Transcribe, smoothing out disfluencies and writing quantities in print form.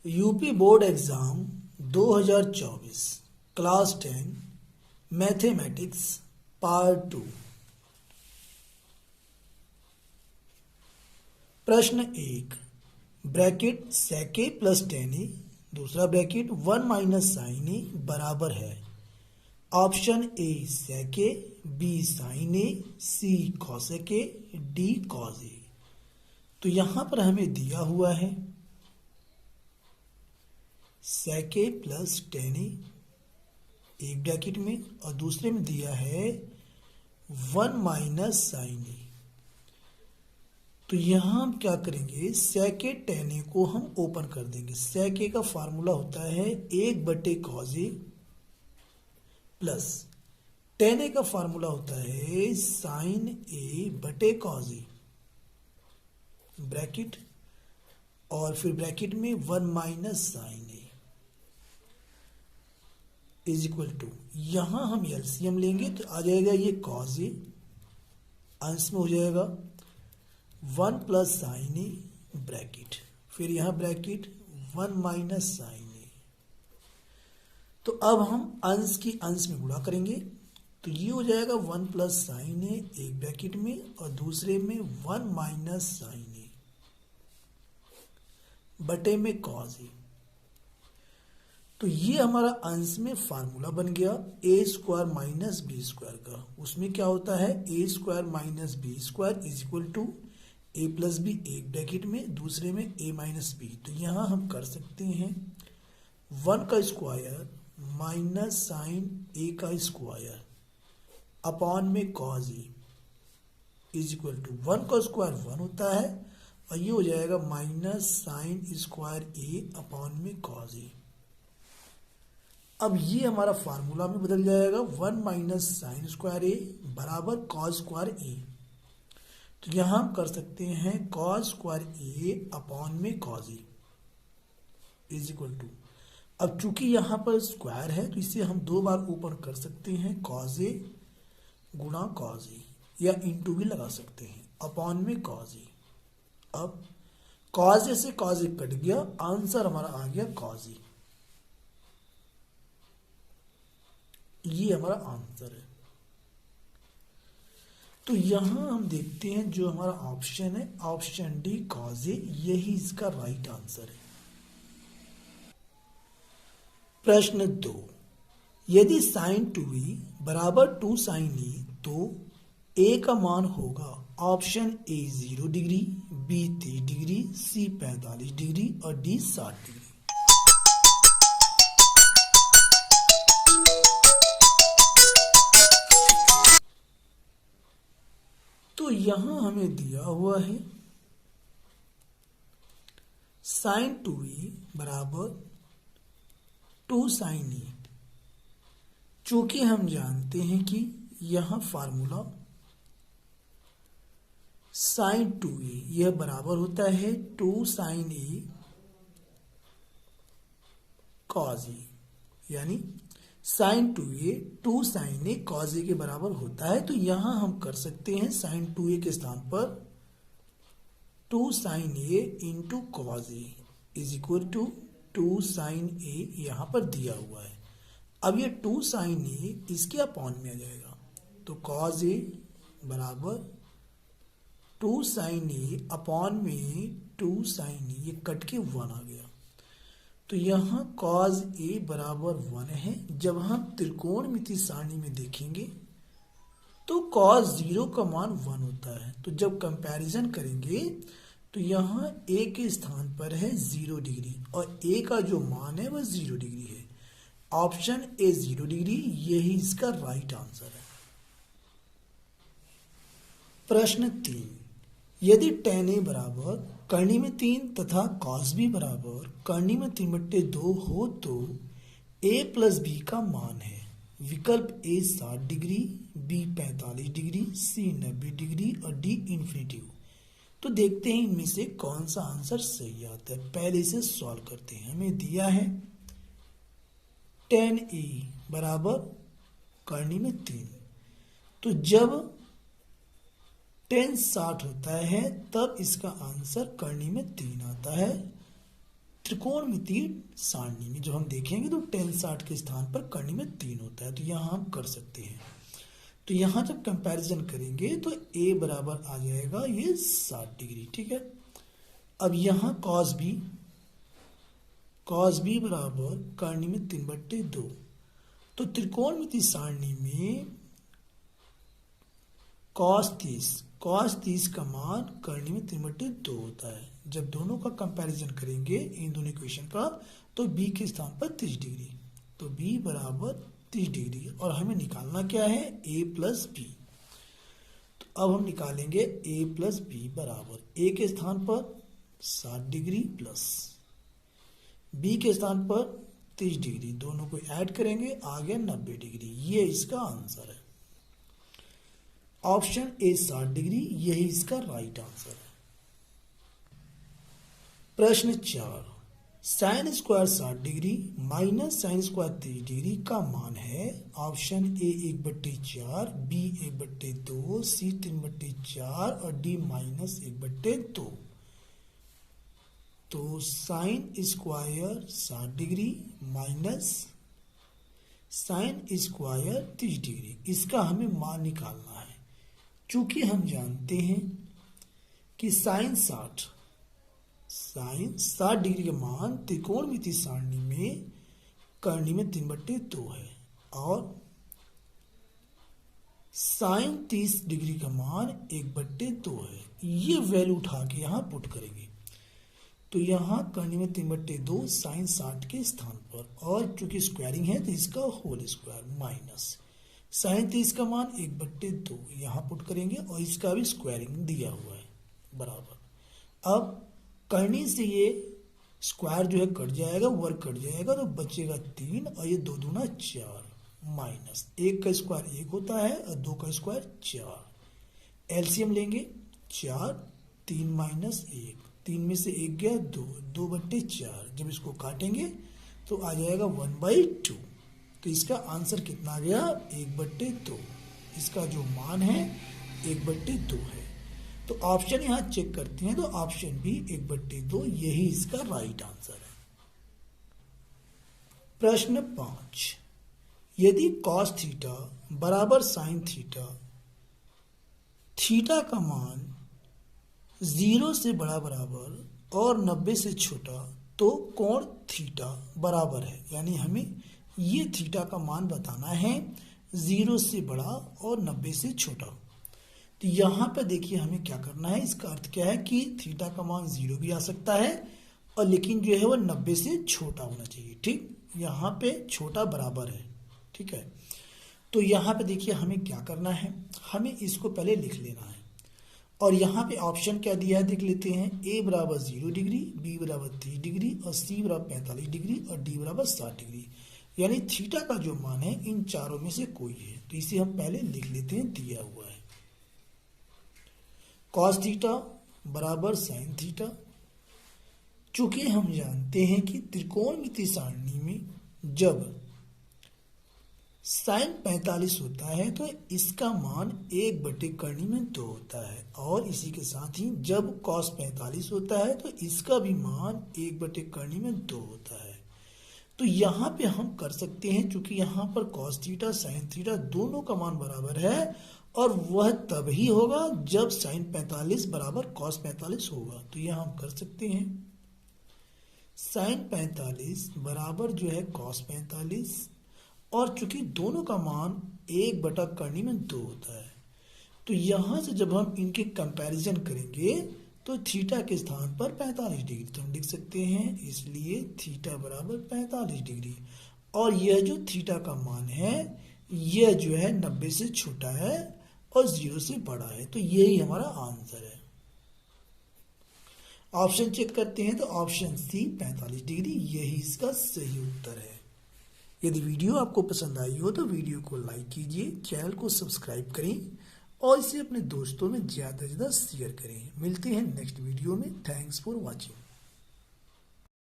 UP board exam 2024 class 10 mathematics part 2। प्रश्न 1, bracket sec a plus tan a, दूसरा bracket 1 minus sine A बराबर है option A sec a, B sine A, C cosec a, D cos a। तो यहां पर हमें दिया हुआ है sec a plus tan a एक ब्रैकेट में और दूसरे में दिया है 1 माइनस साइन ए। तो यहां हम क्या करेंगे, sec a tan a को हम ओपन कर देंगे। sec a का फार्मूला होता है 1/cos a plus tan a का फार्मूला होता है sin a/cos a ब्रैकेट और फिर ब्रैकेट में 1 minus sine A is equal to, यहां हम एलसीएम लेंगे तो आ जाएगा ये cos a, अंश में हो जाएगा 1 प्लस साइन ए ब्रैकेट, फिर यहां ब्रैकेट 1 माइनस साइन ए। तो अब हम अंश की अंश में गुणा करेंगे तो ये हो जाएगा 1 प्लस साइन ए एक ब्रैकेट में और दूसरे में 1 माइनस साइन ए बटे में cos ए। तो ये हमारा अंश में फार्मूला बन गया a square minus b square का। उसमें क्या होता है a square minus b square is equal to a plus b एक ब्रैकेट में, दूसरे में ए माइनस बी। तो यहां हम कर सकते हैं 1 का स्क्वायर माइनस साइन ए का स्क्वायर अपॉन में cos A is equal to 1 का स्क्वायर 1 होता है और ये हो जाएगा minus sine square A upon में cos ए। अब ये हमारा फार्मूला में बदल जाएगा 1 माइनस साइन स्क्वायर ए बराबर cos स्क्वायर ए। तो यहां हम कर सकते हैं cos स्क्वायर ए अपॉन में cos A is equal to, अब चूंकि यहां पर स्क्वायर है तो इसे हम दो बार ऊपर कर सकते हैं cos ए गुणा cos ए, या इंटू भी लगा सकते हैं अपॉन में cos ए। अब cos ए से cos ए कट गया, आंसर हमारा आ गया cos ए। ये हमारा आंसर है। तो यहां हम देखते हैं जो हमारा ऑप्शन है ऑप्शन डी cos ए, यही इसका राइट आंसर है। प्रश्न 2, यदि sin 2e बराबर 2 sin e तो a का मान होगा option A 0 degree, B 30 degree, C 45 degree और डी 60 डिग्री। तो यहां हमें दिया हुआ है sin 2e बराबर 2 sin e। चूंकि हम जानते हैं कि यहां फार्मूला sin 2e यह बराबर होता है 2 sin e cos e, यानी sin 2a 2 sin a cos a के बराबर होता है। तो यहां हम कर सकते हैं sin 2a के स्थान पर 2 sin a into cos a is equal to 2 sin a यहां पर दिया हुआ है। अब ये 2 sin a इसके अपॉन में आ जाएगा तो cos a बराबर 2 sin a अपॉन में 2 sin a, ये कट के 1 आ गया। तो यहां cos a बराबर 1 है। जब हम त्रिकोणमिति सारणी में देखेंगे तो cos 0 का मान 1 होता है। तो जब कंपैरिजन करेंगे तो यहां a के स्थान पर है 0 डिग्री और a का जो मान है वह 0 डिग्री है। ऑप्शन ए 0 डिग्री यही इसका राइट आंसर है। प्रश्न 3, यदि tan a बराबर करनी में 3 तथा cos b बराबर करनी में 3/2 हो तो a प्लस b का मान है विकल्प a 60 degree, b 45 degree, c 90 degree और d इन्फिनिटिव। तो देखते हैं इनमें से कौन सा आंसर सही आता है। पहले इसे सॉल्व करते हैं। हमें दिया है tan a बराबर करनी में 3, तो जब tan 60 होता है तब इसका आंसर करनी में 3 आता है। त्रिकोणमितीय सारणी में जब हम देखेंगे तो tan 60 के स्थान पर कर्ण में 3 होता है, तो यहाँ हम कर सकते हैं। तो यहाँ जब कंपैरिजन करेंगे तो a बराबर आ जाएगा ये 60 डिग्री, ठीक है। अब यहाँ cos b बराबर कर्ण में 3/2। तो त्रिकोणमितीय सारणी में cos 30 का मान कर्ण में 3/2 होता है। जब दोनों का कंपैरिजन करेंगे इन दोनों इक्वेशन का तो b के स्थान पर 30 डिग्री, तो b बराबर 30 डिग्री और हमें निकालना क्या है a प्लस बी। तो अब हम निकालेंगे a प्लस बी बराबर a के स्थान पर 60 डिग्री प्लस b के स्थान पर 30 डिग्री, दोनों को ऐड करेंगे आ गया 90 डिग्री। ये इसका आंसर है। ऑप्शन ए 60 डिग्री यही इसका राइट आंसर है। प्रश्न 4, sine square 60 degree minus sine square 30 degree का मान है। ऑप्शन ए 1/4, बी 1/2, सी 3/4 और डी -1/2। तो sine square 60 degree minus sine square 30 degree, इसका हमें मान निकालना है। चूंकि हम जानते हैं कि साइन 60 डिग्री का मान त्रिकोणमितीय सारणी में कर्ण में 3/2 है और साइन 30 डिग्री का मान 1/2 है। ये वैल्यू उठा के यहाँ पुट करेंगे तो यहाँ कर्ण में 3/2 साइन 60 के स्थान पर, और चूंकि स्क्वायरिंग है तो इसका होल स्क्वायर माइनस साइन 30 का मान 1/2 यहाँ पुट करेंगे और इसका भी स्क्वायरिंग दिया हुआ है बराबर। अब करनी से ये स्क्वायर जो है कट जाएगा, वर्ग कट जाएगा तो बचेगा 3 और ये 2 दूना 4 माइनस 1 का स्क्वायर 1 होता है और 2 का स्क्वायर 4। एलसीएम लेंगे 4, 3 माइनस 1, 3 में से 1 गया 2, 2/4। जब इसको काटेंगे तो आ जाएगा 1/2। तो इसका आंसर कितना आ गया 1/2। इसका जो मान है 1/2 है। तो ऑप्शन यहाँ चेक करते हैं तो ऑप्शन बी 1/2 यही इसका राइट आंसर है। प्रश्न 5, यदि cos थीटा बराबर sin थीटा, थीटा का मान 0 से बड़ा बराबर और 90 से छोटा तो कोण थीटा बराबर है। यानी हमें ये थीटा का मान बताना है 0 से बड़ा और 90 से छोटा। तो यहाँ पे देखिए हमें क्या करना है, इसका अर्थ क्या है कि थीटा का मान 0 भी आ सकता है और लेकिन जो है वो 90 से छोटा होना चाहिए। ठीक, यहाँ पे छोटा बराबर है, ठीक है। तो यहाँ पे देखिए हमें क्या करना है, हमें इसको पहले लिख लेना है और यहाँ पे ऑप्शन क्या दिया है देख लेते हैं। a बराबर 0 डिग्री, b बराबर 30 डिग्री और c बराबर 45 डिग्री और d बराबर 60 डिग्री। यानी थीटा का जो मान है इन चारों में से कोई है, तो इसे हम पहले लिख लेते हैं, दिया हुआ है cos थीटा बराबर sin थीटा। चूंकि हम जानते हैं कि त्रिकोणमितीय सारणी में जब sin 45 होता है तो इसका मान 1/2 होता है और इसी के साथ ही जब cos 45 होता है तो इसका भी मान 1/2 होता है। तो यहाँ पे हम कर सकते हैं, चूंकि यहाँ पर cos थीटा sin थीटा दोनों का मान बराबर है और वह तब ही होगा जब sin 45 बराबर cos 45 होगा। तो यह हम कर सकते हैं sin 45 बराबर जो है cos 45 और चूंकि दोनों का मान 1/2 होता है तो यहाँ से जब हम इनके कंपैरिजन करेंगे तो थीटा के स्थान पर 45 डिग्री तो हम लिख सकते हैं, इसलिए थीटा बराबर 45 डिग्री और यह जो थीटा का मान है यह जो है 90 से छोटा है और 0 से बड़ा है। तो यही हमारा आंसर है। ऑप्शन चेक करते हैं तो ऑप्शन सी 45 डिग्री यही इसका सही उत्तर है। यदि वीडियो आपको पसंद आई हो तो वीडियो को लाइक कीजिए, चैनल को सब्सक्राइब करें और इसे अपने दोस्तों में ज़्यादा से ज़्यादा शेयर करें। मिलते हैं नेक्स्ट वीडियो में। Thanks for watching.